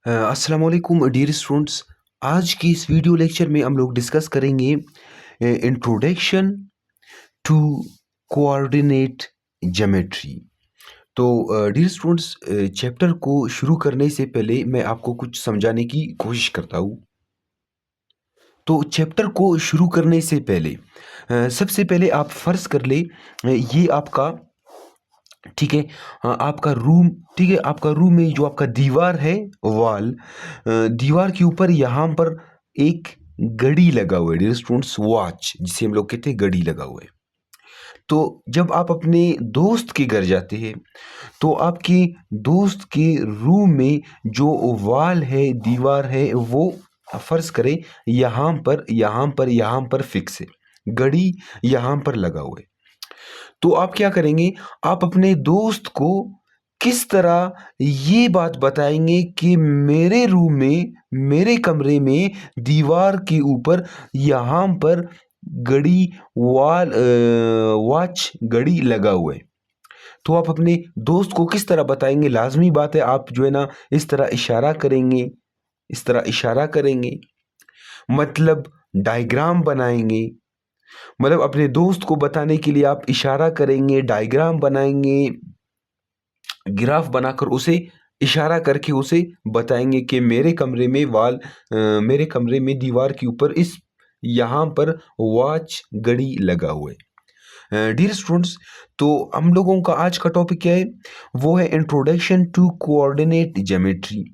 अस्सलाम वालेकुम dear students. आज की इस वीडियो लेक्चर में हम लोग डिस्कस करेंगे इंट्रोडक्शन टू कोऑर्डिनेट ज्योमेट्री। तो डियर स्टूडेंट्स, चैप्टर को शुरू करने से पहले मैं आपको कुछ समझाने की कोशिश करता हूँ। तो चैप्टर को शुरू करने से पहले सबसे पहले आप फर्ज कर ले, ये आपका, ठीक है, हाँ, आपका रूम, ठीक है, आपका रूम में जो आपका दीवार है, वॉल, दीवार के ऊपर यहाँ पर एक घड़ी लगा हुआ है डियर स्टूडेंट्स, वॉच जिसे हम लोग कहते हैं, घड़ी लगा हुआ है। तो जब आप अपने दोस्त के घर जाते हैं तो आपके दोस्त के रूम में जो वॉल है, दीवार है, वो फर्ज करें यहाँ पर फिक्स है, घड़ी यहाँ पर लगा हुआ है। तो आप क्या करेंगे, आप अपने दोस्त को किस तरह ये बात बताएंगे कि मेरे रूम में, मेरे कमरे में दीवार के ऊपर यहाँ पर घड़ी, वॉच घड़ी लगा हुआ है। तो आप अपने दोस्त को किस तरह बताएंगे? लाजमी बात है, आप जो है ना इस तरह इशारा करेंगे, इस तरह इशारा करेंगे, मतलब डायग्राम बनाएंगे, मतलब अपने दोस्त को बताने के लिए आप इशारा करेंगे, डायग्राम बनाएंगे, ग्राफ बनाकर उसे इशारा करके उसे बताएंगे कि मेरे कमरे में मेरे कमरे में दीवार के ऊपर इस यहाँ पर वॉच घड़ी लगा हुआ है। डियर स्टूडेंट्स, तो हम लोगों का आज का टॉपिक क्या है? वो है इंट्रोडक्शन टू कोऑर्डिनेट ज्योमेट्री।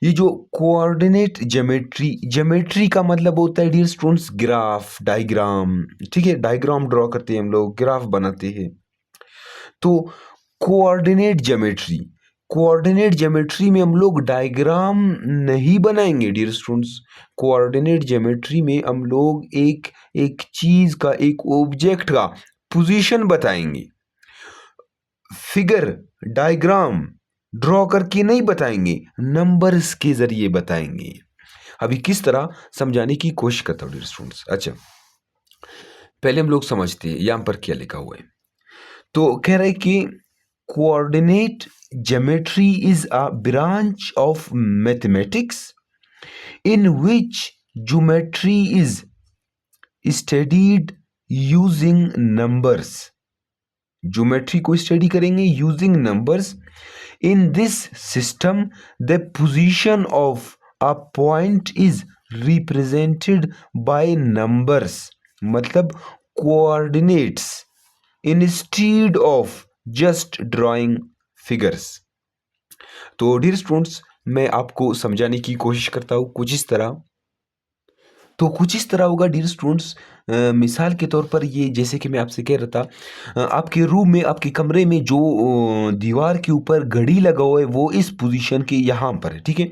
ये जो कोऑर्डिनेट ज्योमेट्री, ज्योमेट्री का मतलब होता है डियर स्टूडेंट्स ग्राफ, डायग्राम, ठीक है, डायग्राम ड्रॉ करते हैं हम लोग, ग्राफ बनाते हैं। तो कोऑर्डिनेट ज्योमेट्री, कोऑर्डिनेट ज्योमेट्री में हम लोग डायग्राम नहीं बनाएंगे डियर स्टूडेंट्स। कोऑर्डिनेट ज्योमेट्री में हम लोग एक एक चीज का, एक ऑब्जेक्ट का पोजीशन बताएंगे, फिगर, डायग्राम ड्रॉ करके नहीं बताएंगे, नंबर्स के जरिए बताएंगे। अभी किस तरह समझाने की कोशिश करता हूँ डियर स्टूडेंट्स। अच्छा, पहले हम लोग समझते हैं यहाँ पर क्या लिखा हुआ है। तो कह रहे कि coordinate geometry is a branch of mathematics in which geometry is studied using numbers। Geometry को स्टडी करेंगे using numbers. In this system the position of a point is represented by numbers, मतलब coordinates, instead of just drawing figures. तो dear students, मैं आपको समझाने की कोशिश करता हूँ कुछ इस तरह। तो कुछ इस तरह होगा डियर स्टूडेंट्स। मिसाल के तौर पर, ये जैसे कि मैं आपसे कह रहा था, आपके रूम में, आपके कमरे में जो दीवार के ऊपर घड़ी लगा हुआ है वो इस पोजीशन के यहाँ पर है, ठीक है।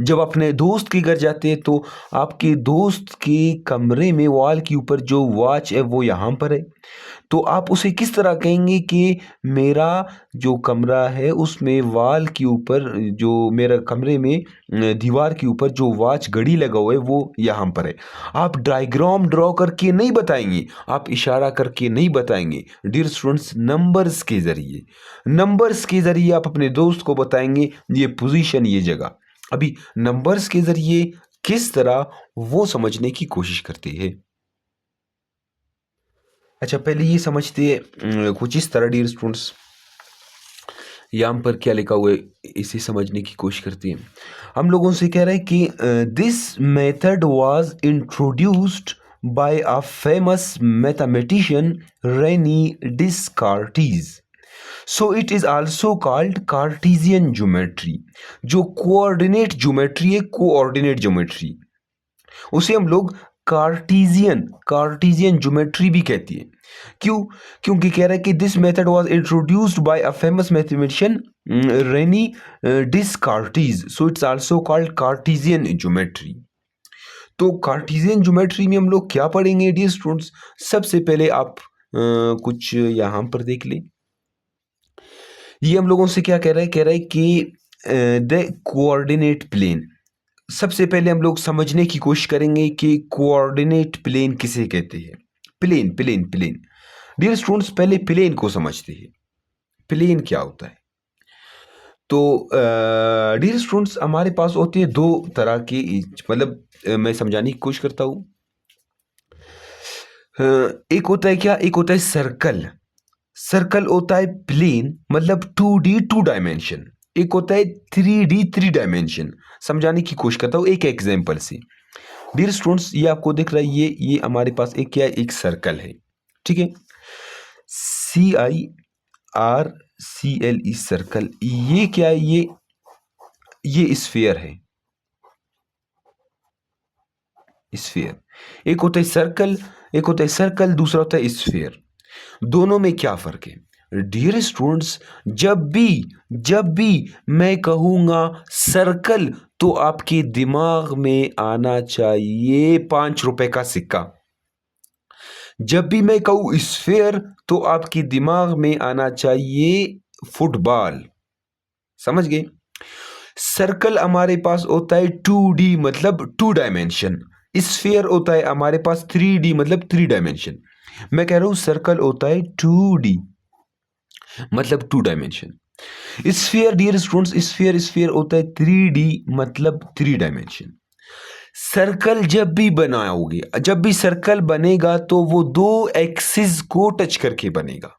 जब अपने दोस्त के घर जाते हैं तो आपके दोस्त के कमरे में वॉल के ऊपर जो वॉच है वो यहाँ पर है। तो आप उसे किस तरह कहेंगे कि मेरा जो कमरा है उसमें वॉल के ऊपर, जो मेरा कमरे में दीवार के ऊपर जो वॉच घड़ी लगा हुआ है वो यहाँ पर है। आप डायग्राम ड्रॉ करके नहीं बताएंगे, आप इशारा करके नहीं बताएंगे डियर स्टूडेंट्स, नंबर्स के जरिए, नंबर्स के जरिए आप अपने दोस्त को बताएंगे ये पोजीशन, ये जगह। अभी नंबर्स के जरिए किस तरह, वो समझने की कोशिश करते हैं। अच्छा, पहले ये समझते हैं कुछ इस तरह डियर स्टूडेंट्स, यहाँ पर क्या लिखा हुआ है इसे समझने की कोशिश करते हैं। हम लोगों से कह रहे हैं कि this method was introduced by a famous mathematician René Descartes, so it is also called Cartesian geometry. जो कोऑर्डिनेट ज्योमेट्री है, कोऑर्डिनेट ज्योमेट्री, उसे हम लोग कार्टेशियन, कार्टेशियन ज्योमेट्री भी कहती है। क्यों? क्योंकि कह रहा है कि this method was introduced by a famous mathematician René Descartes, so it's also called Cartesian geometry. तो कार्टेशियन ज्योमेट्री में हम लोग क्या पढ़ेंगे डियर स्टूडेंट्स? सबसे पहले आप कुछ यहाँ पर देख लें। ये हम लोगों से क्या कह रहा है? कह रहा है कि द कोऑर्डिनेट प्लेन। सबसे पहले हम लोग समझने की कोशिश करेंगे कि कोऑर्डिनेट प्लेन किसे कहते हैं। Plane, plane, plane. Dear students, पहले प्लेन को समझते हैं। प्लेन क्या होता है? तो डियर स्टूडेंट्स हमारे पास होती है दो तरह की, मतलब मैं समझाने की कोशिश करता हूँ। एक होता है क्या, एक होता है सर्कल। सर्कल होता है प्लेन, मतलब 2D 2 डायमेंशन। एक होता है 3D 3 डायमेंशन। समझाने की कोशिश करता हूँ एक एग्जांपल से। डियर स्टूडेंट्स ये आपको दिख रहा है, ये हमारे पास एक क्या है, एक सर्कल है, ठीक है। CIRCLE circle. ये क्या है, ये स्फीयर है, स्फीयर। एक होता है सर्कल, एक होता है सर्कल, दूसरा होता है स्फीयर। दोनों में क्या फर्क है? डियर स्टूडेंट्स, जब भी मैं कहूंगा सर्कल तो आपके दिमाग में आना चाहिए 5 रुपए का सिक्का। जब भी मैं कहूँ स्फीयर तो आपके दिमाग में आना चाहिए फुटबॉल। समझ गए? सर्कल हमारे पास होता है 2D, मतलब 2 डायमेंशन। स्फीयर होता है हमारे पास 3D, मतलब 3 डायमेंशन। मैं कह रहा हूं सर्कल होता है 2D, मतलब 2 dimension. Sphere dear students, sphere होता है 3D, मतलब 3 डायमेंशन। सर्कल जब भी बनाओगे, जब भी सर्कल बनेगा तो वो दो एक्सिस को टच करके बनेगा,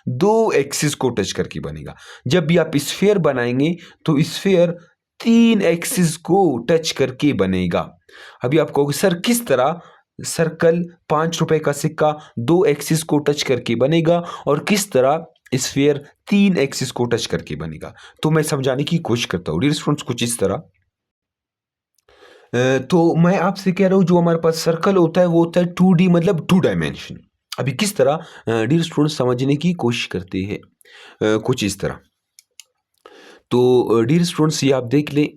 दो एक्सिस को टच करके बनेगा। जब भी आप स्फीयर बनाएंगे तो स्फीयर 3 एक्सिस को टच करके बनेगा। अभी आप कहोगे सर किस तरह सर्कल 5 रुपए का सिक्का 2 एक्सिस को टच करके बनेगा और किस तरह स्फीयर 3 एक्सिस को टच करके बनेगा? तो मैं समझाने की कोशिश करता हूँ डियर स्टूडेंट्स, कुछ इस तरह। तो मैं आपसे कह रहा हूँ जो हमारे पास सर्कल होता है वो होता है 2D, मतलब 2 डायमेंशन। अभी किस तरह डियर स्टूडेंट्स समझने की कोशिश करते हैं, कुछ इस तरह। तो डियर स्टूडेंट्स ये आप देख लें,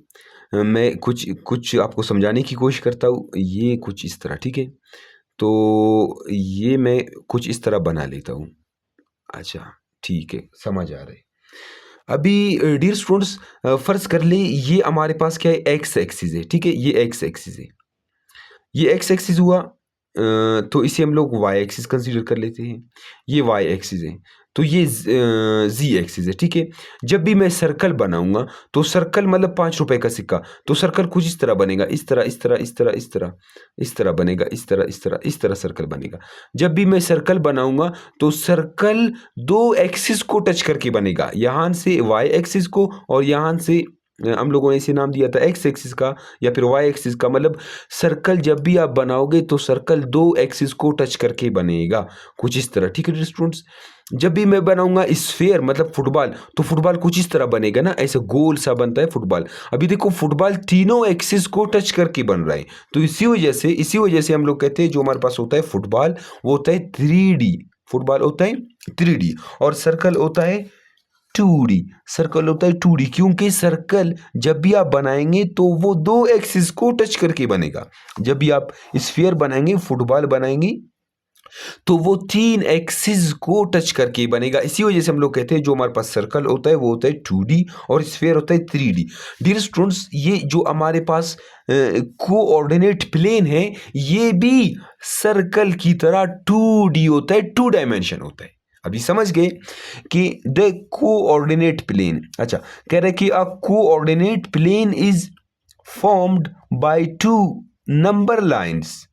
मैं कुछ कुछ आपको समझाने की कोशिश करता हूँ, ये कुछ इस तरह, ठीक है। तो ये मैं कुछ इस तरह बना लेता हूँ। अच्छा, ठीक है, समझ आ रहा है। अभी डियर स्टूडेंट्स फर्ज कर ले ये हमारे पास क्या है, एक्स एक्सिस है, ठीक है, ये एक्स एक्सिस है, ये एक्स एक्सिस हुआ। तो इसे हम लोग वाई एक्सिस कंसीडर कर लेते हैं, ये वाई एक्सिस है। तो ये जी एक्सिस है, ठीक है। जब भी मैं सर्कल बनाऊंगा तो सर्कल मतलब 5 रुपए का सिक्का, तो सर्कल कुछ इस तरह बनेगा, इस तरह इस तरह इस तरह इस तरह इस तरह बनेगा, इस तरह इस तरह इस तरह सर्कल बनेगा। जब भी मैं सर्कल बनाऊंगा तो सर्कल दो एक्सिस को टच करके बनेगा, यहाँ से वाई एक्सिस को और यहाँ से हम लोगों ने इसे नाम दिया था एक्स एक्सिस का या फिर वाई एक्सिस का। मतलब सर्कल जब भी आप बनाओगे तो सर्कल दो एक्सिस को टच करके बनेगा, कुछ इस तरह, ठीक है स्टूडेंट्स। जब भी मैं बनाऊंगा स्फीयर मतलब फुटबॉल, तो फुटबॉल कुछ इस तरह बनेगा ना, ऐसे गोल सा बनता है फुटबॉल। अभी देखो फुटबॉल तीनों एक्सिस को टच करके बन रहा है, तो इसी वजह से हम लोग कहते हैं जो हमारे पास होता है फुटबॉल वो होता है 3D। फुटबॉल होता है 3D और सर्कल होता है 2D। सर्कल होता है 2D क्योंकि सर्कल जब भी आप बनाएंगे तो वो दो एक्सिस को टच करके बनेगा। जब भी आप स्फीयर बनाएंगे, फुटबॉल बनाएंगे, तो वो 3 एक्सिस को टच करके बनेगा। इसी वजह से हम लोग कहते हैं जो हमारे पास सर्कल होता है वो होता है 2D और स्फीयर होता है 3D। डियर स्टूडेंट्स ये जो हमारे पास कोऑर्डिनेट प्लेन है ये भी सर्कल की तरह 2D होता है, 2 डायमेंशन होता है। अभी समझ गए कि द कोऑर्डिनेट प्लेन, अच्छा कह रहे कि a coordinate plane is formed by 2 number lines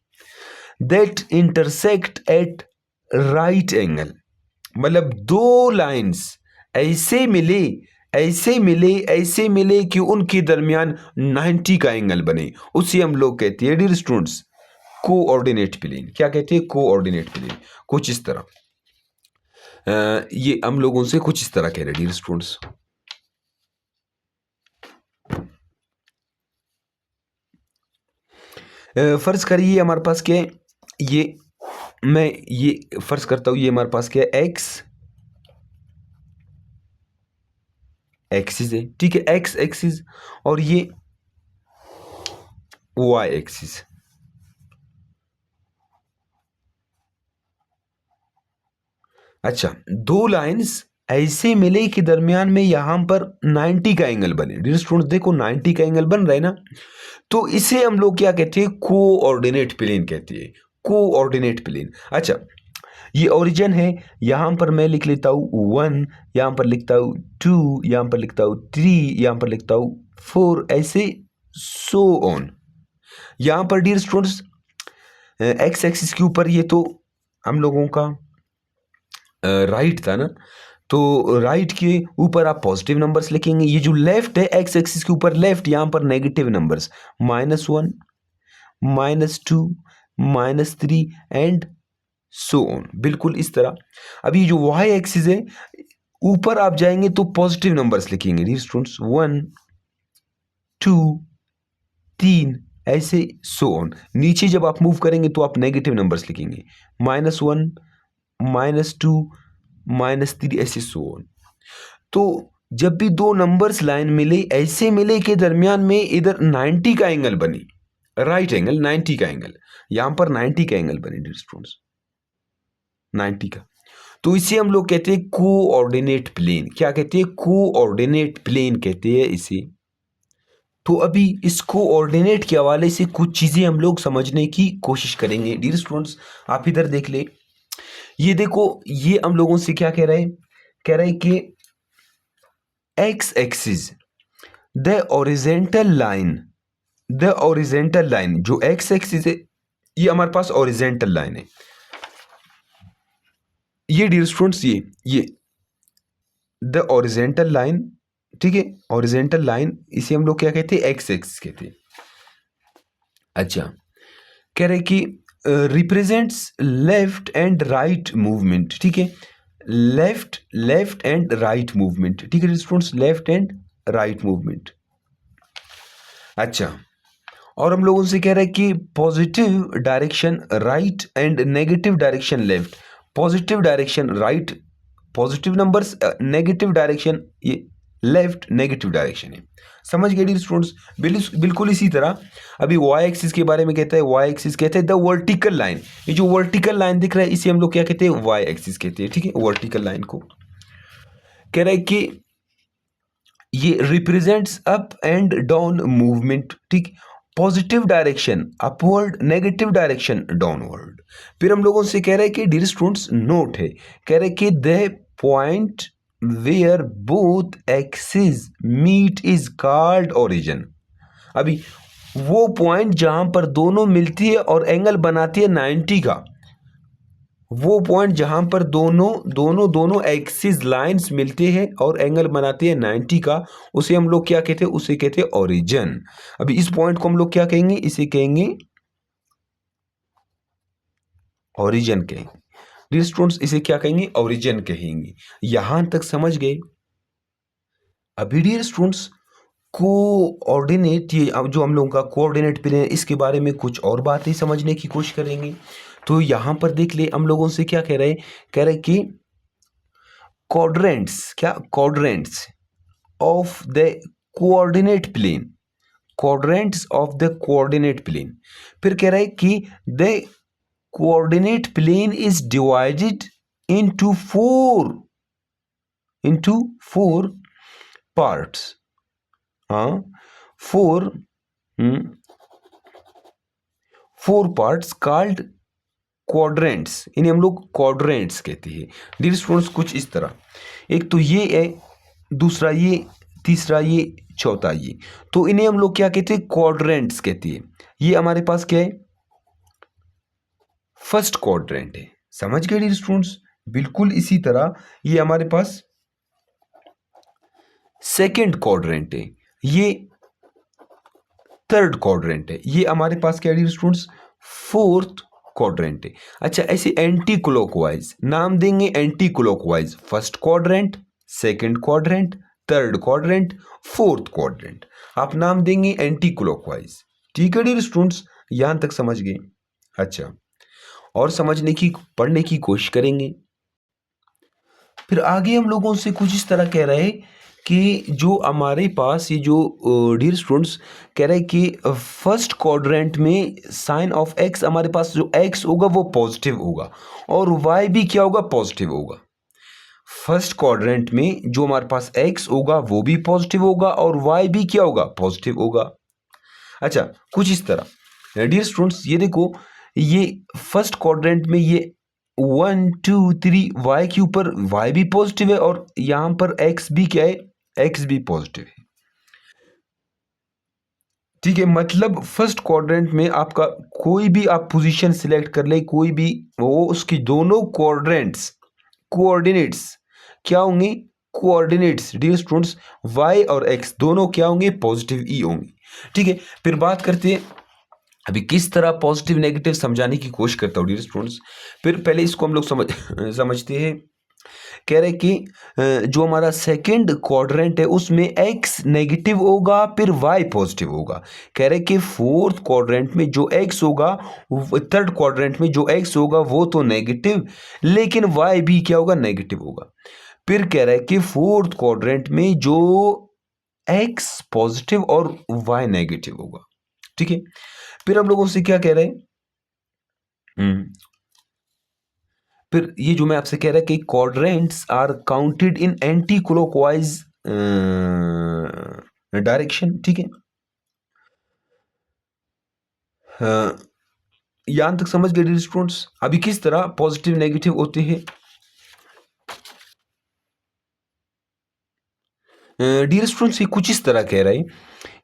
that intersect at right angle. मतलब दो लाइन्स ऐसे मिले ऐसे मिले कि उनके दरमियान 90 का एंगल बने, उसे हम लोग कहते हैं डियर स्टूडेंट्स कोऑर्डिनेट प्लेन। क्या कहते हैं? Coordinate plane. कुछ इस तरह ये हम लोगों से कुछ इस तरह कह रहे हैं डियर स्टूडेंट्स। फर्ज करिए हमारे पास क्या है, मैं ये फर्ज करता हूं ये हमारे पास क्या है, एक्स एक्सिस है, ठीक है, एक्स एक्सिस और ये वाई एक्सिस। अच्छा, दो लाइंस ऐसे मिले कि दरमियान में यहां पर 90 का एंगल बने। डियर स्टूडेंट्स देखो 90 का एंगल बन रहा है ना, तो इसे हम लोग क्या कहते हैं, कोऑर्डिनेट प्लेन कहते हैं, कोऑर्डिनेट प्लेन। अच्छा, ये ओरिजिन है। यहाँ पर मैं लिख लेता हूँ 1, यहाँ पर लिखता हूँ 2, यहाँ पर लिखता हूँ 3, यहाँ पर लिखता हूँ 4, ऐसे सो ऑन। यहाँ पर डियर स्टूडेंट्स एक्स एक्सिस के ऊपर ये तो हम लोगों का राइट था ना, तो राइट के ऊपर आप पॉजिटिव नंबर्स लिखेंगे। ये जो लेफ्ट है एक्स एक्सिस के ऊपर लेफ्ट, यहाँ पर negative numbers -1, -2, -3 and so on, बिल्कुल इस तरह। अब ये जो वाई एक्सिस है ऊपर आप जाएंगे तो पॉजिटिव नंबर्स लिखेंगे डियर स्टूडेंट्स, 1, 2, 3 ऐसे सो ऑन। नीचे जब आप मूव करेंगे तो आप नेगेटिव नंबर्स लिखेंगे, -1, -2, -3 ऐसे सो ऑन। तो जब भी दो नंबर्स लाइन मिले, ऐसे मिले के दरमियान में इधर 90 का एंगल बने, राइट एंगल 90 का एंगल, यहां पर 90 का एंगल बने डियर स्टूडेंट्स, 90 का। तो इसे हम लोग कहते हैं कोऑर्डिनेट प्लेन। क्या कहते हैं? कोऑर्डिनेट प्लेन कहते हैं इसे। तो अभी इस कोऑर्डिनेट के हवाले से कुछ चीजें हम लोग समझने की कोशिश करेंगे डियर स्टूडेंट्स। आप इधर देख ले, ये देखो, ये हम लोगों से क्या कह रहे हैं? कह रहे हैं कि x axis the horizontal line जो एक्स एक्सिस है, ये हमारे पास ओरिजेंटल लाइन है। ये डियर स्टूडेंट्स ये द ओरिजेंटल लाइन, ठीक है, ओरिजेंटल लाइन, इसे हम लोग क्या कहते हैं? एक्स एक्सिस कहते हैं। अच्छा, कह रहे कि represents left and right movement, ठीक है, लेफ्ट एंड राइट मूवमेंट, ठीक है students, left and right movement. अच्छा, और हम लोगों से कह रहे हैं कि positive direction right and negative direction left. Positive direction right, positive numbers, negative direction ये लेफ्ट, नेगेटिव डायरेक्शन है। समझ गए डियर स्टूडेंट्स? बिल्कुल इसी तरह अभी वाई एक्सिस के बारे में कहता है, वाई एक्सिस कहते हैं द वर्टिकल लाइन। ये जो वर्टिकल लाइन दिख रहा है इसे हम लोग क्या कहते हैं? वाई एक्सिस कहते हैं, ठीक है, वर्टिकल लाइन को। कह रहा है कि ये represents up and down movement, ठीक, positive direction upward, negative direction downward. फिर हम लोगों से कह रहे हैं कि डियर स्टूडेंट्स नोट है, कह रहे हैं कि the point where both axis meet is called origin. अभी वो पॉइंट जहां पर दोनों मिलती है और एंगल बनाती है 90 का, वो पॉइंट जहां पर दोनों एक्सिस लाइंस मिलते हैं और एंगल बनाते हैं 90 का, उसे हम लोग क्या कहते हैं? उसे कहते हैं ओरिजिन। अभी इस पॉइंट को हम लोग क्या कहेंगे? इसे कहेंगे ओरिजिन कहेंगे डियर स्टूडेंट्स, इसे क्या कहेंगे? ओरिजिन कहेंगे। यहां तक समझ गए? अभी डियर स्टूडेंट्स कोऑर्डिनेट, ये अब जो हम लोगों का कोऑर्डिनेट प्लेन है, इसके बारे में कुछ और बातें समझने की कोशिश करेंगे। तो यहां पर देख ले, हम लोगों से क्या कह रहे हैं? कह रहे कि quadrants, क्या quadrants of the coordinate plane, quadrants of the coordinate plane। फिर कह रहा है कि the coordinate plane is divided into four parts। हाँ, four parts called क्वाड्रेंट्स, इन्हें हम लोग क्वाड्रेंट्स कहते हैं डियर स्टूडेंट्स। कुछ इस तरह, एक तो ये है, दूसरा ये, तीसरा ये, चौथा ये, तो इन्हें हम लोग क्या कहते हैं? क्वाड्रेंट्स कहते हैं। ये हमारे पास क्या है? फर्स्ट क्वाड्रेंट है। समझ गए डियर स्टूडेंट्स? बिल्कुल इसी तरह ये हमारे पास सेकेंड क्वाड्रेंट है, ये थर्ड क्वाड्रेंट है, ये हमारे पास क्या है डियर स्टूडेंट्स? फोर्थ क्वाड्रेंट है। अच्छा, ऐसे एंटी क्लॉकवाइज नाम देंगे, anti clockwise, first quadrant, second quadrant, third quadrant, fourth quadrant, आप नाम देंगे एंटी क्लॉकवाइज। ठीक है डियर स्टूडेंट्स, यहां तक समझ गए? अच्छा, और समझने की, पढ़ने की कोशिश करेंगे। फिर आगे हम लोगों से कुछ इस तरह कह रहे हैं कि जो हमारे पास ये जो डियर स्टूडेंट्स कह रहे हैं कि फर्स्ट क्वाड्रेंट में साइन ऑफ एक्स, हमारे पास जो एक्स होगा वो पॉजिटिव होगा और वाई भी क्या होगा? पॉजिटिव होगा। फर्स्ट क्वाड्रेंट में जो हमारे पास एक्स होगा वो भी पॉजिटिव होगा और वाई भी क्या होगा? पॉजिटिव होगा। अच्छा, कुछ इस तरह डियर स्टूडेंट्स, ये देखो, ये फर्स्ट क्वाड्रेंट में ये 1 2 3 वाई के ऊपर वाई भी पॉजिटिव है और यहां पर एक्स भी क्या है, एक्स भी पॉजिटिव है। ठीक है, मतलब फर्स्ट क्वाड्रेंट में आपका कोई भी आप पोजीशन सिलेक्ट कर ले, कोई भी, वो उसकी दोनों क्वाड्रेंट्स कोऑर्डिनेट्स क्या होंगे, कोऑर्डिनेट्स डियर स्टूडेंट्स वाई और एक्स दोनों क्या होंगे, पॉजिटिव ई होंगे। ठीक है, फिर बात करते हैं अभी किस तरह पॉजिटिव नेगेटिव समझाने की कोशिश करता हूँ डियर स्टूडेंट्स। फिर पहले इसको हम लोग समझते हैं। कह रहे कि जो हमारा सेकंड क्वाड्रेंट है उसमें एक्स नेगेटिव होगा फिर वाई पॉजिटिव होगा। कह रहे कि फोर्थ क्वाड्रेंट में जो एक्स होगा, थर्ड क्वाड्रेंट में जो एक्स होगा वो तो नेगेटिव, लेकिन वाई भी क्या होगा, नेगेटिव होगा। फिर कह रहा है कि फोर्थ क्वाड्रेंट में जो एक्स पॉजिटिव और वाई नेगेटिव होगा। ठीक है, फिर हम लोगों से क्या कह रहे हैं, हम्म, फिर ये जो मैं आपसे कह रहा कि quadrants are counted in anti clockwise direction. ठीक है, यहां तक समझ गए स्टूडेंट्स। अभी किस तरह पॉजिटिव नेगेटिव होते हैं डियर स्टूडेंट्स, ये कुछ इस तरह कह रहा है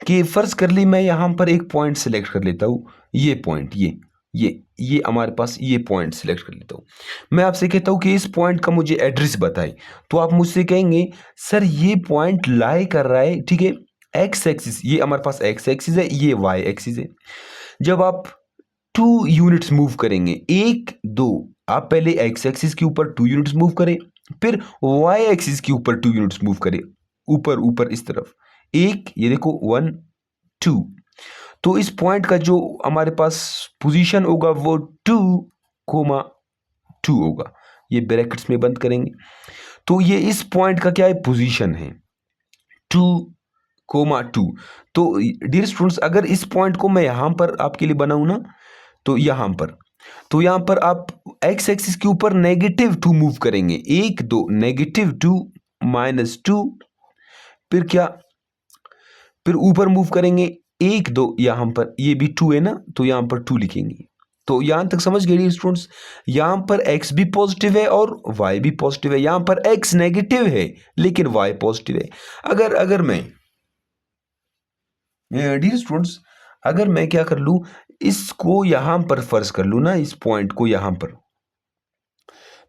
कि फर्ज कर ली मैं यहां पर एक पॉइंट सिलेक्ट कर लेता हूं, ये पॉइंट, ये हमारे पास ये पॉइंट सिलेक्ट कर लेता हूँ। मैं आपसे कहता हूँ कि इस पॉइंट का मुझे एड्रेस बताएं, तो आप मुझसे कहेंगे सर ये पॉइंट लाई कर रहा है, ठीक है, एक्स एक्सिस, ये हमारे पास एक्स एक्सिस है, ये वाई एक्सिस है। जब आप 2 यूनिट्स मूव करेंगे, एक दो, आप पहले एक्स एक्सिस के ऊपर 2 यूनिट्स मूव करें, फिर वाई एक्सिस के ऊपर 2 यूनिट्स मूव करें, ऊपर ऊपर इस तरफ, एक ये देखो 1 2, तो इस पॉइंट का जो हमारे पास पोजीशन होगा वो 2, 2 होगा। ये ब्रैकेट्स में बंद करेंगे, तो ये इस पॉइंट का क्या है, पोजीशन है 2, 2। तो डियर स्टूडेंट्स, अगर इस पॉइंट को मैं यहां पर आपके लिए बनाऊं ना, तो यहां पर आप एक्स एक्सिस के ऊपर -2 मूव करेंगे, एक दो, -2 -2, फिर क्या, फिर ऊपर मूव करेंगे, एक दो, यहां पर ये भी 2 है ना, तो यहां पर 2 लिखेंगे। तो यहां तक समझ गए स्टूडेंट्स, यहां पर x भी पॉजिटिव है और y भी पॉजिटिव है, यहां पर x नेगेटिव है लेकिन y पॉजिटिव है। अगर अगर मैं डियर स्टूडेंट्स, अगर मैं क्या कर लूं, इसको यहां पर फर्ज कर लूं ना, इस पॉइंट को यहां पर,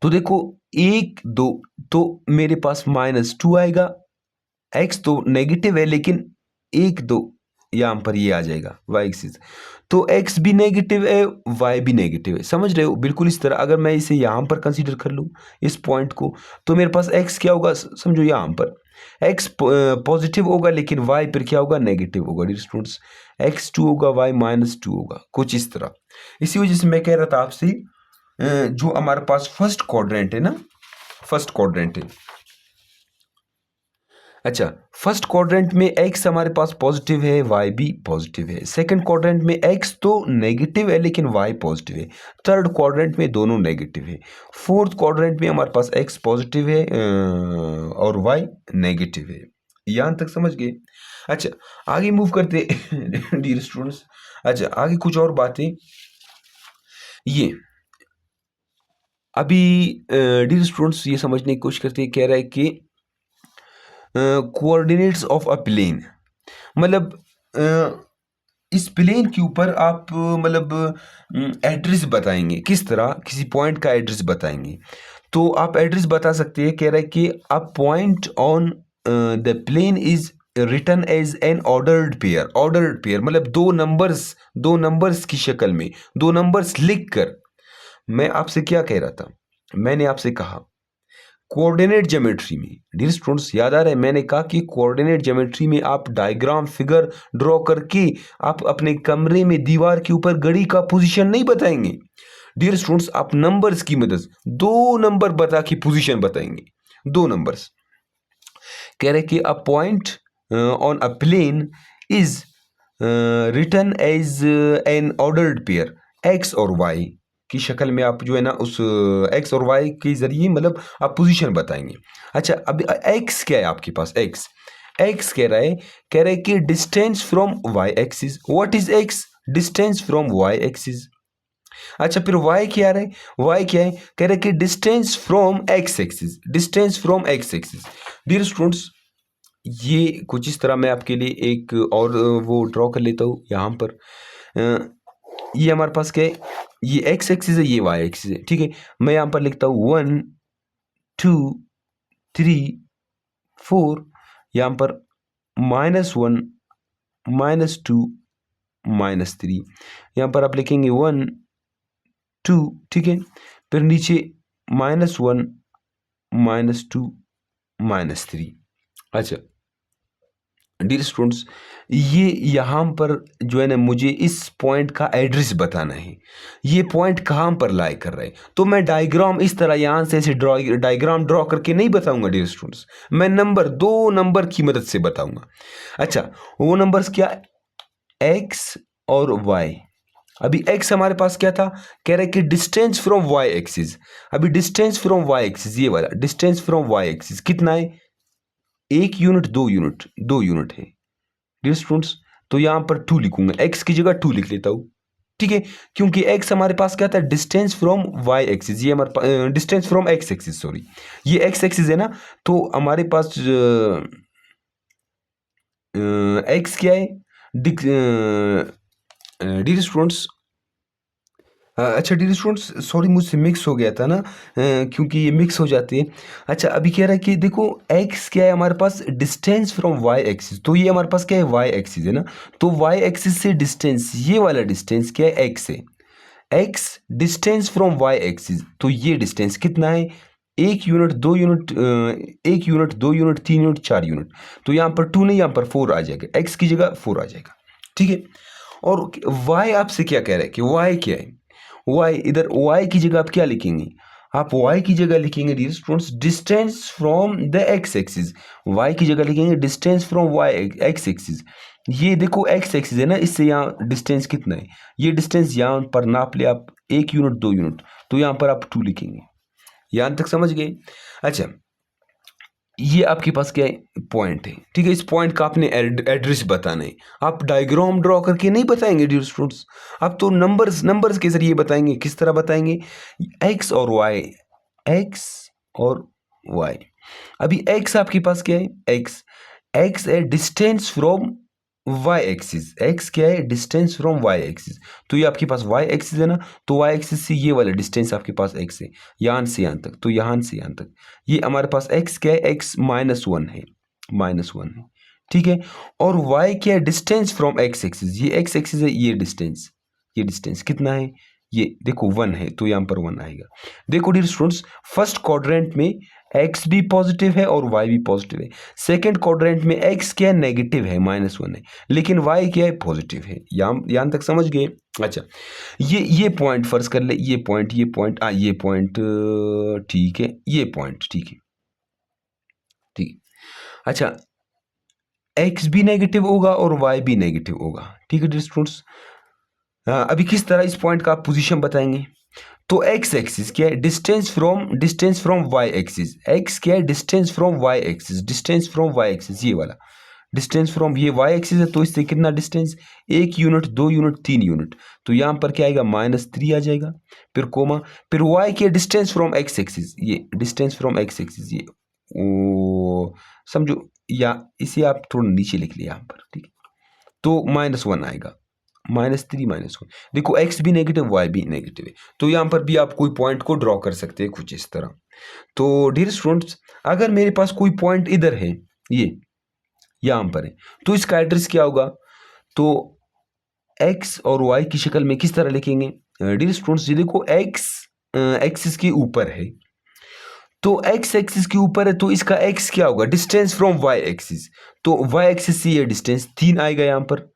तो देखो एक दो, तो मेरे पास -2 आएगा, एक्स तो नेगेटिव है लेकिन एक दो, यहां पर ये आ जाएगा वाई एक्सिस, तो एक्स भी नेगेटिव है, वाई भी नेगेटिव है, समझ रहे हो, बिल्कुल इस तरह। अगर मैं इसे यहां पर कंसीडर कर लूं इस पॉइंट को, तो मेरे पास एक्स क्या होगा, समझो यहां पर एक्स पॉजिटिव होगा लेकिन वाई फिर क्या होगा, नेगेटिव होगा डियर स्टूडेंट्स, x2 होगा, वाई -2 होगा, कुछ इस तरह। इसी वजह से मैं कह रहा था आपसे जो हमारे पास फर्स्ट क्वाड्रेंट है ना, फर्स्ट क्वाड्रेंट है, अच्छा, फर्स्ट क्वाड्रेंट में एक्स हमारे पास पॉजिटिव है, वाई भी पॉजिटिव है। सेकंड क्वाड्रेंट में एक्स तो नेगेटिव है लेकिन वाई पॉजिटिव है। थर्ड क्वाड्रेंट में दोनों नेगेटिव है। फोर्थ क्वाड्रेंट में हमारे पास एक्स पॉजिटिव है और वाई नेगेटिव है। यहां तक समझ गए। अच्छा, आगे मूव करते डियर स्टूडेंट्स। अच्छा, आगे कुछ और बातें, ये अभी डियर स्टूडेंट्स ये समझने की कोशिश करते हैं, कह रहा है कि कोऑर्डिनेट्स ऑफ अ प्लेन, मतलब इस प्लेन के ऊपर आप मतलब एड्रेस बताएंगे, किस तरह किसी पॉइंट का एड्रेस बताएंगे। तो आप एड्रेस बता सकते हैं, कह रहा है कि a point on the plane is written as an ordered pair मतलब दो नंबर्स की शक्ल में, दो नंबर्स लिख कर। मैं आपसे क्या कह रहा था, मैंने आपसे कहा कोऑर्डिनेट ज्योमेट्री में, डियर स्टूडेंट्स याद आ रहा है, मैंने कहा कि कोऑर्डिनेट ज्योमेट्री में आप डायग्राम फिगर ड्रॉ करके आप अपने कमरे में दीवार के ऊपर घड़ी का पोजीशन नहीं बताएंगे डियर स्टूडेंट्स, आप नंबर्स की मदद, दो नंबर बता के पोजीशन बताएंगे, दो नंबर्स। कह रहे कि a point on a plane is written as an ordered pair, X और वाई की शक्ल में आप जो है ना उस एक्स और वाई के जरिए मतलब आप पोजीशन बताएंगे। अच्छा, अब एक्स क्या है आपके पास, एक्स एक्स कह रहा है कि distance from Y axis, what is X, distance from Y axis. अच्छा, फिर y क्या है? y क्या है? कह रहे कि distance from x axis, distance from x axis. Dear students, ये कुछ इस तरह मैं आपके लिए एक और वो ड्रॉ कर लेता हूँ यहाँ पर। ये हमारे पास क्या है? ये x एक्सिस है, ये y एक्सिस है, ठीक है। मैं यहाँ पर लिखता हूँ 1 2 3 4, यहाँ पर -1 -2 -3, यहाँ पर आप लिखेंगे 1 2, ठीक है। फिर नीचे -1 -2 -3। अच्छा डियर स्टूडेंट्स, ये यहाँ पर जो है ना, मुझे इस पॉइंट का एड्रेस बताना है, ये पॉइंट कहाँ पर लाई कर रहा है। तो मैं डायग्राम इस तरह यहाँ से ऐसे डायग्राम ड्रॉ करके नहीं बताऊंगा डियर स्टूडेंट्स, मैं दो नंबर की मदद से बताऊंगा। अच्छा, वो नंबर्स क्या? एक्स और वाई। अभी x हमारे पास क्या था? कह रहे कि डिस्टेंस फ्रॉम y एक्सिस। अभी डिस्टेंस फ्रॉम y एक्सिस, ये वाला डिस्टेंस फ्रॉम y एक्सिस कितना है? 1 यूनिट, 2 यूनिट, 2 यूनिट है डियर स्टूडेंट्स। तो यहां पर 2 लिखूंगा, x की जगह 2 लिख लेता हूं, ठीक है। क्योंकि x हमारे पास क्या था? Distance from y axis. ये हमारे distance from x axis, sorry, ये x एक्सिस है ना। तो हमारे पास x क्या है? डियर स्टूडेंट्स, अच्छा डियर स्टूडेंट्स, सॉरी मुझसे मिक्स हो गया था ना, क्योंकि ये मिक्स हो जाती है। अच्छा, अभी कह रहा है कि देखो x क्या है हमारे पास? Distance from y axis. तो ये हमारे पास क्या है? y एक्सिस है ना। तो y एक्सिस से डिस्टेंस, ये वाला डिस्टेंस क्या है? x है। x distance from y axis, तो ये डिस्टेंस कितना है? 1 unit, 2 unit, 1 unit, 2 unit, 3 unit, 4 unit. तो यहाँ पर 2 नहीं, यहाँ पर 4 आ जाएगा, x की जगह 4 आ जाएगा, ठीक है। और y आपसे क्या कह रहा है कि y क्या है? y, इधर y की जगह आप क्या लिखेंगे? आप y की जगह लिखेंगे dear students distance from the x axis. y की जगह लिखेंगे distance from y x axis. ये देखो x एक्सिस है ना, इससे यहाँ डिस्टेंस कितना है? ये डिस्टेंस यहाँ पर नाप ले आप, 1 यूनिट, 2 यूनिट, तो यहाँ पर आप 2 लिखेंगे। यहाँ तक समझ गए? अच्छा, ये आपके पास क्या है? पॉइंट है, ठीक है। इस पॉइंट का आपने एड्रेस बताना है। आप डायग्राम ड्रॉ करके नहीं बताएंगे डियर स्टूडेंट्स, आप तो नंबर्स के जरिए बताएंगे। किस तरह बताएंगे? एक्स और वाई, एक्स और वाई। अभी एक्स आपके पास क्या है? एक्स, एक्स है distance from Y axis. X क्या है? Distance from Y axis. तो ये आपके पास वाई एक्सिस है ना, तो वाई एक्सिस से ये वाला डिस्टेंस आपके पास एक्स है, यहाँ से यहाँ तक, तो यहाँ से यहाँ तक ये हमारे पास एक्स क्या है? एक्स -1 है, -1 है, ठीक है। और वाई क्या है? Distance from x axis. ये एक्स एक्सिस है, ये डिस्टेंस कितना है? ये देखो 1 है, तो यहाँ पर 1 आएगा। देखो डियर स्टूडेंट्स, फर्स्ट क्वाड्रेंट में x भी पॉजिटिव है और y भी पॉजिटिव है। सेकंड क्वाड्रेंट में x क्या है? नेगेटिव है, -1 है, लेकिन y क्या है? पॉजिटिव है। यहाँ तक समझ गए? अच्छा, ये पॉइंट फर्ज कर ले, ये पॉइंट ठीक है, ये पॉइंट ठीक है, ठीक है। अच्छा, x भी नेगेटिव होगा और y भी नेगेटिव होगा, ठीक है डियर स्टूडेंट्स। अभी किस तरह इस पॉइंट का आप पोजीशन बताएंगे? तो x एक्सिस क्या है? Distance from y axis. x क्या है? Distance from y axis, distance from y axis, ये वाला डिस्टेंस फ्रॉम, ये y एक्सिस है, तो इससे कितना डिस्टेंस? 1 unit, 2 unit, 3 unit. तो यहाँ पर क्या आएगा? -3 आ जाएगा, फिर कोमा, फिर y के डिस्टेंस फ्रॉम x एक्सिस, ये डिस्टेंस फ्रॉम x एक्सिस, ये ओ समझो, या इसे आप थोड़ा नीचे लिख लिया यहाँ पर, ठीक है। तो -1 आएगा, -3 -1। देखो x भी नेगेटिव, y भी नेगेटिव है, तो यहाँ पर भी आप कोई पॉइंट को ड्रॉ कर सकते हैं कुछ इस तरह। तो डियर स्टूडेंट्स, अगर मेरे पास कोई पॉइंट इधर है, ये यहाँ पर है, तो इसका एड्रेस क्या होगा? तो x और y की शक्ल में किस तरह लिखेंगे? डियर स्टूडेंट्स, ये देखो x एक्सिस के ऊपर है, तो x एक्सिस के ऊपर है, तो इसका x क्या होगा? Distance from y axis. तो y एक्सिस से ये डिस्टेंस 3 आएगा यहाँ पर।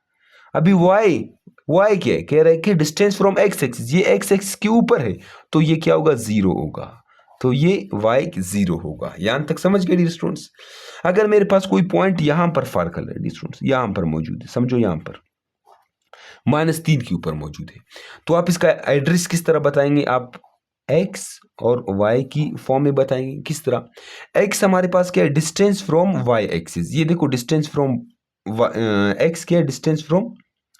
अभी y क्या है? कह रहा है कि डिस्टेंस फ्रॉम x एक्सिस, ये x एक्सिस के ऊपर है, तो ये क्या होगा? 0 होगा, तो ये y 0 होगा। यहाँ तक समझ गए डियर स्टूडेंट्स? अगर मेरे पास कोई पॉइंट यहाँ पर फार कर डियर स्टूडेंट्स, यहाँ पर मौजूद है, समझो यहाँ पर -3 के ऊपर मौजूद है, तो आप इसका एड्रेस किस तरह बताएंगे? आप x और y की फॉर्म में बताएंगे। किस तरह? x हमारे पास क्या है? Distance from y axis. ये देखो डिस्टेंस फ्रॉम x क्या है? Distance from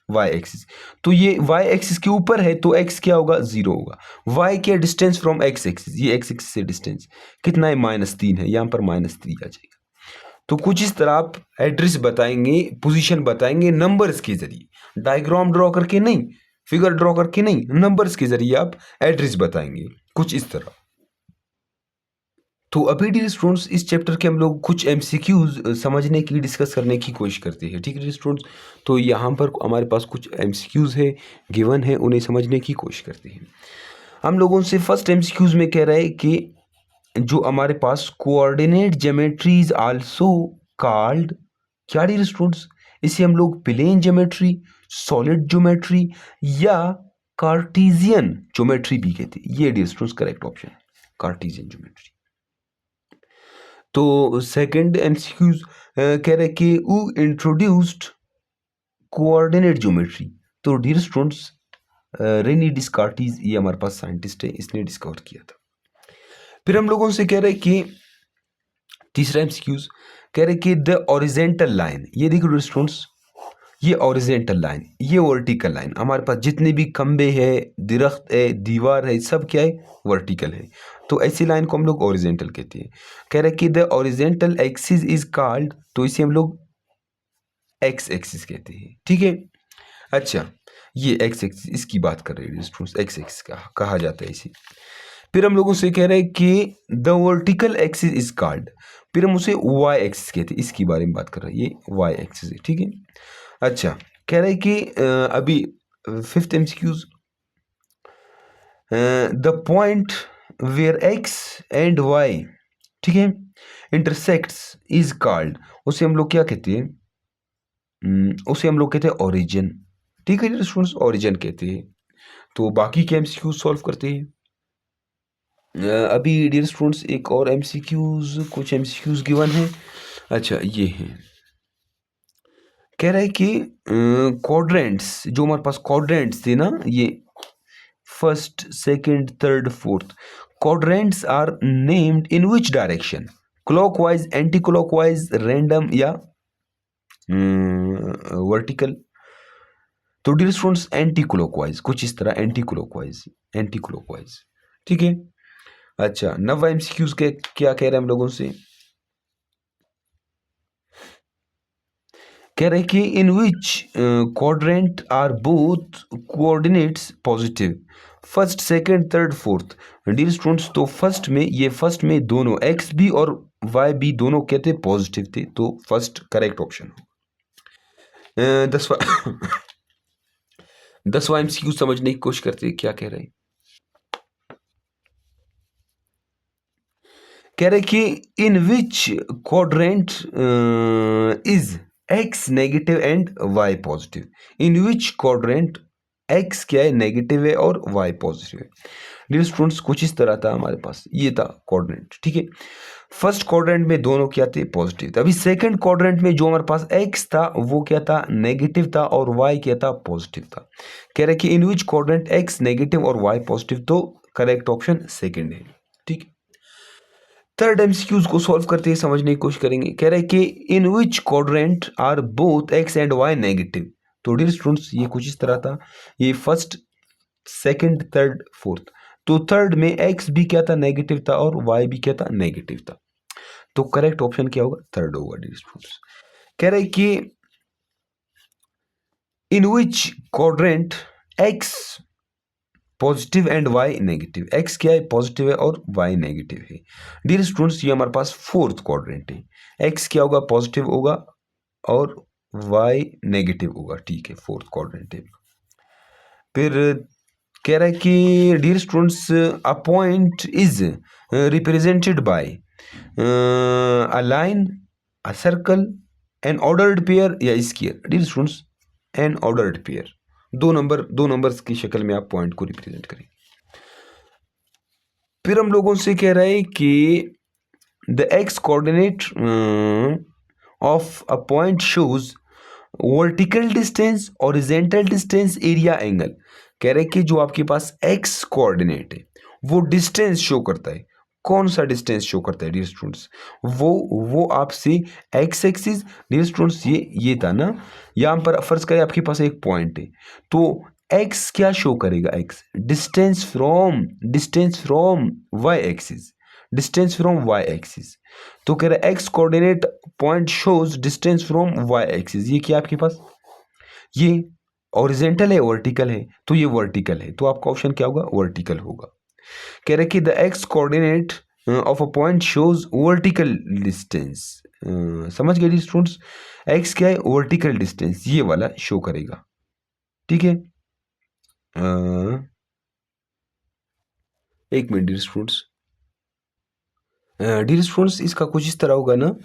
Y axis. तो ये वाई एक्सिस के ऊपर है तो एक्स क्या होगा, 0 होगा। वाई क्या डिस्टेंस फ्रॉम एक्स एक्सिस, ये एक्स एक्सिस से डिस्टेंस कितना है, -3 है, यहाँ पर -3 आ जाएगा। तो कुछ इस तरह आप एड्रेस बताएंगे, पोजीशन बताएंगे नंबर्स के जरिए, डायग्राम ड्रॉ करके नहीं, फिगर ड्रॉ करके नहीं, नंबर्स के जरिए आप एड्रेस बताएंगे कुछ इस तरह। तो अभी डियर स्टूडेंट्स इस चैप्टर के हम लोग कुछ एमसीक्यूज समझने की, डिस्कस करने की कोशिश करते हैं, ठीक है डियर स्टूडेंट्स। तो यहाँ पर हमारे पास कुछ एमसीक्यूज है, गिवन है, उन्हें समझने की कोशिश करते हैं। हम लोगों से फर्स्ट एमसीक्यूज में कह रहा है कि जो हमारे पास coordinate geometry is also called, क्या डियर स्टूडेंट्स, इसे हम लोग प्लेन ज्योमेट्री, सॉलिड ज्योमेट्री या कार्टेशियन ज्योमेट्री भी कहते हैं। ये डियर स्टूडेंट्स करेक्ट ऑप्शन है, कार्टेशियन ज्योमेट्री। तो सेकंड एमसीक्यूज कह रहे कि हु इंट्रोड्यूस्ड कोऑर्डिनेट ज्योमेट्री। तो डियर स्टूडेंट्स रेनी डिस्कार्टिस, ये हमारे पास साइंटिस्ट है, इसने डिस्कवर किया था। फिर हम लोगों से कह रहे कि तीसरा एमसीक्यूज कह रहे कि द ओरिजेंटल लाइन, ये देखो डियर स्टूडेंट्स, ये ओरिजेंटल लाइन, ये वर्टिकल लाइन, हमारे पास जितने भी खंबे है, दरख्त है, दीवार है, सब क्या है, वर्टिकल है। तो ऐसी लाइन को हम लोग ओरिजेंटल कहते हैं। कह रहे कि the horizontal axis is called, तो इसे हम लोग एक्स एक्सिस कहते हैं, ठीक है। अच्छा, ये एक्स एक्सिस, इसकी बात कर रहे हैं स्टूडेंट्स, एक्स एक्सिस कहा जाता है इसे। फिर हम लोगों से कह रहे हैं कि the vertical axis is called, फिर हम उसे वाई एक्सिस कहते हैं, इसकी बारे में बात कर रहे हैं, ये वाई एक्सिस है, ठीक है। अच्छा, कह रहे हैं कि अभी fifth MCQs, the point where x and y, ठीक है, इंटरसेक्ट्स इज कॉल्ड, उसे हम लोग क्या कहते हैं, उसे हम लोग कहते हैं ओरिजिन, ठीक है स्टूडेंट्स, ओरिजिन कहते हैं। तो बाकी के एमसीक्यूज सॉल्व करते हैं। अभी डियर स्टूडेंट्स एक और एमसीक्यूज, कुछ एमसीक्यूज गिवन है। अच्छा, ये है, कह रहा है कि क्वाड्रेंट्स, जो हमारे पास क्वाड्रेंट्स थे ना, ये first, second, third, fourth, quadrants are named in which direction, clockwise, anti clockwise, random या वर्टिकल। तो डियर स्टूडेंट्स एंटी क्लॉकवाइज, कुछ इस तरह, एंटी क्लॉकवाइज, एंटी क्लॉकवाइज, ठीक है। अच्छा, नवा एमसीक्यूज के क्या कह रहे हैं हम लोगों से, कह रहे कि in which quadrant are both coordinates positive, first, second, third, fourth. Dear students तो फर्स्ट में, ये फर्स्ट में दोनों एक्स भी और वाई भी दोनों कहते पॉजिटिव थे, तो फर्स्ट करेक्ट ऑप्शन हो। दसवा दसवां एमसीक्यू समझने की कोशिश करते हैं, क्या कह रहे हैं, कह रहे कि in which quadrant is X negative and Y positive, in which quadrant X क्या है, नेगेटिव है और वाई पॉजिटिव है। डियर स्टूडेंट्स कुछ इस तरह था हमारे पास, ये था क्वाड्रेंट, ठीक है। फर्स्ट क्वाड्रेंट में दोनों क्या थे, पॉजिटिव थे। अभी सेकंड क्वाड्रेंट में जो हमारे पास एक्स था वो क्या था, नेगेटिव था, और वाई क्या था, पॉजिटिव था। कह रहे कि in which quadrant x negative और वाई पॉजिटिव, तो करेक्ट ऑप्शन सेकंड है, ठीक है। थर्ड एमसीक्यूज को सॉल्व करते हैं, समझने की कोशिश करेंगे। कह रहे हैं कि in which quadrant are both X and Y negative. तो डियर स्टूडेंट्स ये कुछ इस तरह था, ये फर्स्ट, सेकंड, थर्ड, फोर्थ। तो थर्ड में एक्स भी क्या था, नेगेटिव था, और वाई भी क्या था, नेगेटिव था। तो करेक्ट ऑप्शन क्या होगा, थर्ड होगा डियर स्टूडेंट्स। कह रहे हैं कि in which quadrant X positive and Y negative, X क्या है, पॉजिटिव है, और वाई नेगेटिव है। डियर स्टूडेंट्स ये हमारे पास फोर्थ क्वाड्रेंट है, एक्स क्या होगा, पॉजिटिव होगा, और वाई नेगेटिव होगा, ठीक है, फोर्थ क्वाड्रेंट है। फिर कह रहा है कि dear students a point is represented by a line, a circle, an ordered pair या square. Dear students an ordered pair, दो नंबर्स की शक्ल में आप पॉइंट को रिप्रेजेंट करें। फिर हम लोगों से कह रहा है कि the x coordinate of a point shows vertical distance, horizontal distance, area, angle. कह रहे कि जो आपके पास एक्स कोऑर्डिनेट है वो डिस्टेंस शो करता है, कौन सा डिस्टेंस शो करता है डियर स्टूडेंट्स, वो आपसे एक्स एक्सिस डियर स्टूडेंट्स ये था ना, यहाँ पर फर्ज करें आपके पास एक पॉइंट है, तो एक्स क्या शो करेगा, x distance from Y axis, distance from Y axis. तो कह रहा है x coordinate point shows distance from Y axis, ये क्या आपके पास, ये हॉरिजॉन्टल है वर्टिकल है, तो ये वर्टिकल है, तो आपका ऑप्शन क्या होगा, वर्टिकल होगा। कह रहे कि the x coordinate of a point shows vertical distance, समझ गए स्टूडेंट्स, एक्स क्या है, वर्टिकल डिस्टेंस ये वाला शो करेगा, ठीक है। एक मिनट डियर स्टूडेंट्स, इसका कुछ इस तरह होगा ना,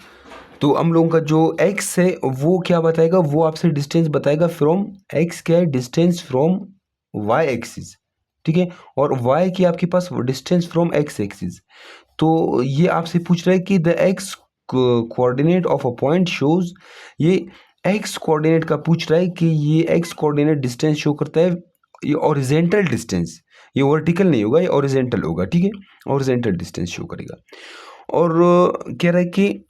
तो हम लोगों का जो x है वो क्या बताएगा, वो आपसे डिस्टेंस बताएगा फ्रॉम, x क्या है, डिस्टेंस फ्रॉम y एक्सिस, ठीक है, और y की आपके पास डिस्टेंस फ्रॉम x एक्सिस। तो ये आपसे पूछ रहा है कि the x coordinate of a point shows, ये x कोऑर्डिनेट का पूछ रहा है कि ये x कोऑर्डिनेट डिस्टेंस शो करता है, ये हॉरिजॉन्टल डिस्टेंस, ये वर्टिकल नहीं होगा, ये हॉरिजॉन्टल होगा, ठीक है, हॉरिजॉन्टल डिस्टेंस शो करेगा। और कह रहा है कि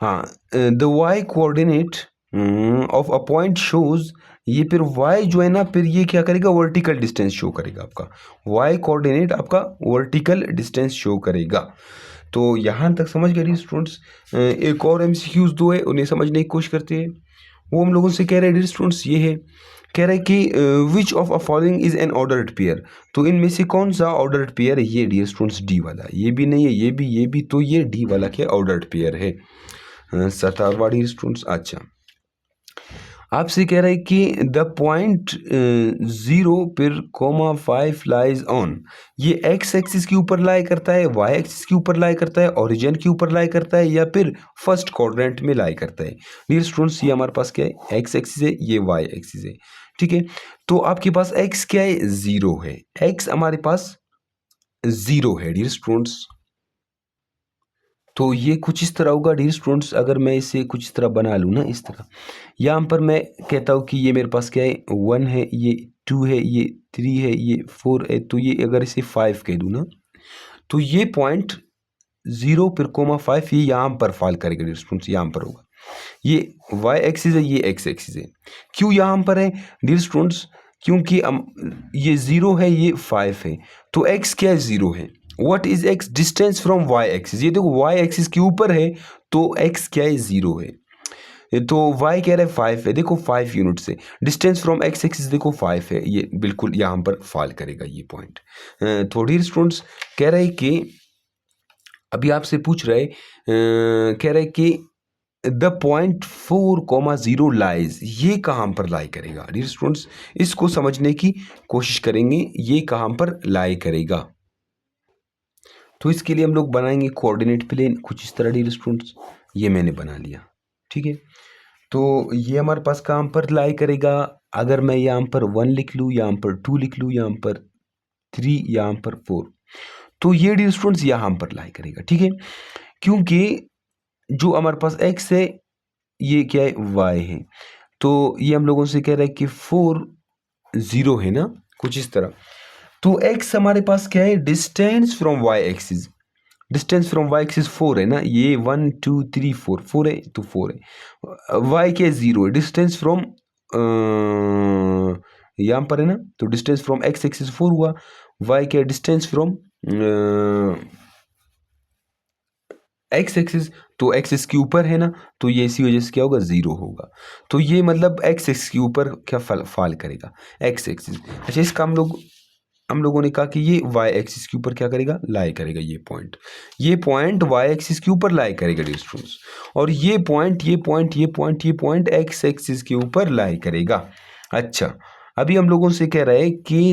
हाँ, the y coordinate of a point shows, ये फिर y जो है ना, फिर ये क्या करेगा, वर्टिकल डिस्टेंस शो करेगा, आपका y कोऑर्डिनेट आपका वर्टिकल डिस्टेंस शो करेगा। तो यहाँ तक समझ गए स्टूडेंट्स। एक और MCQs दो है, उन्हें समझने की कोशिश करते हैं। वो हम लोगों से कह रहे हैं स्टूडेंट्स, ये है, कह रहा है कि which of a following is an ordered pair, तो इनमें से कौन सा ऑर्डर्ड पेयर है, ये डियर स्टूडेंट्स डी वाला, ये भी नहीं है, ये भी, तो ये डी वाला क्या ऑर्डर्ड पेयर है। 17वां स्टूडेंट्स, अच्छा आपसे कह रहा है कि द पॉइंट 0 फिर कोमा 5 लाइज ऑन, ये एक्स एक्सिस के ऊपर लाई करता है, वाई एक्सिस के ऊपर लाई करता है, ओरिजिन के ऊपर लाई करता है, या फिर फर्स्ट क्वाड्रेंट में लाई करता है। डियर स्टूडेंट्स, ये हमारे पास क्या है, एक्स एक्सिस है, ये वाई एक्सिस है, ठीक है। तो आपके पास एक्स क्या है, 0 है, एक्स हमारे पास 0 है डियर स्टूडेंट्स। तो ये कुछ इस तरह होगा डियर स्टूडेंट्स, अगर मैं इसे कुछ इस तरह बना लूँ ना, इस तरह, यहाँ पर मैं कहता हूँ कि ये मेरे पास क्या है, 1 है, ये 2 है, ये 3 है, ये 4 है, तो ये अगर इसे 5 कह दूँ ना, तो ये पॉइंट 0 फिर कोमा 5 ये यहाँ पर फॉल करेगा डियर स्टूडेंट्स, यहाँ पर होगा। ये y एक्सिस है, ये x एक्सिस है। क्यों यहाँ पर है डियर स्टूडेंट्स, क्योंकि ये 0 है, ये 5 है, तो x क्या है, 0 है। What is x, distance from y axis, ये देखो y एक्सिस के ऊपर है, तो x क्या है, 0 है। तो y कह रहा है 5 है, देखो 5 यूनिट से डिस्टेंस फ्रॉम x एक्सिस देखो 5 है, ये बिल्कुल यहाँ पर फॉल करेगा ये पॉइंट। तो डियर स्टूडेंट्स, कह रहे हैं कि अभी आपसे पूछ रहे, कह रहे कि द पॉइंट 4,0 लाइज, ये कहाँ पर लाई करेगा डियर स्टूडेंट्स, इसको समझने की कोशिश करेंगे, ये कहाँ पर लाई करेगा। तो इसके लिए हम लोग बनाएंगे कोऑर्डिनेट प्लेन कुछ इस तरह डियर स्टूडेंट्स, ये मैंने बना लिया, ठीक है। तो ये हमारे पास कहाँ पर लाई करेगा, अगर मैं यहाँ पर 1 लिख लूँ, यहाँ पर 2 लिख लूँ, यहाँ पर 3, यहाँ पर 4, तो ये डियर स्टूडेंट्स यहाँ पर लाई करेगा, ठीक है। क्योंकि जो हमारे पास x है, ये क्या है, y है, तो ये हम लोगों से कह रहा है कि 4 0 है ना, कुछ इस तरह। तो x हमारे पास क्या है, distance from y axis, distance from y axis 4 है ना, ये 1 2 3 4 है, तो 4 है। y क्या है, 0 है, डिस्टेंस फ्रॉम यहाँ पर है ना, तो डिस्टेंस फ्रॉम x एक्सिस 4 हुआ, y क्या है, डिस्टेंस फ्रॉम एक्स एक्सिस, तो एक्स इसके ऊपर है ना, तो ये इसी वजह से क्या होगा, 0 होगा। तो ये मतलब एक्स एक्सिस के ऊपर क्या फॉल करेगा, एक्स एक्सिस। अच्छा, इसका हम लोगों ने कहा कि ये वाई एक्सिस के ऊपर क्या करेगा, लाई करेगा, ये पॉइंट वाई एक्सिस के ऊपर लाई करेगा डियर स्टूडेंट्स, और ये पॉइंट एक्स एक्सिस के ऊपर लाई करेगा। अच्छा, अभी हम लोगों से कह रहा है कि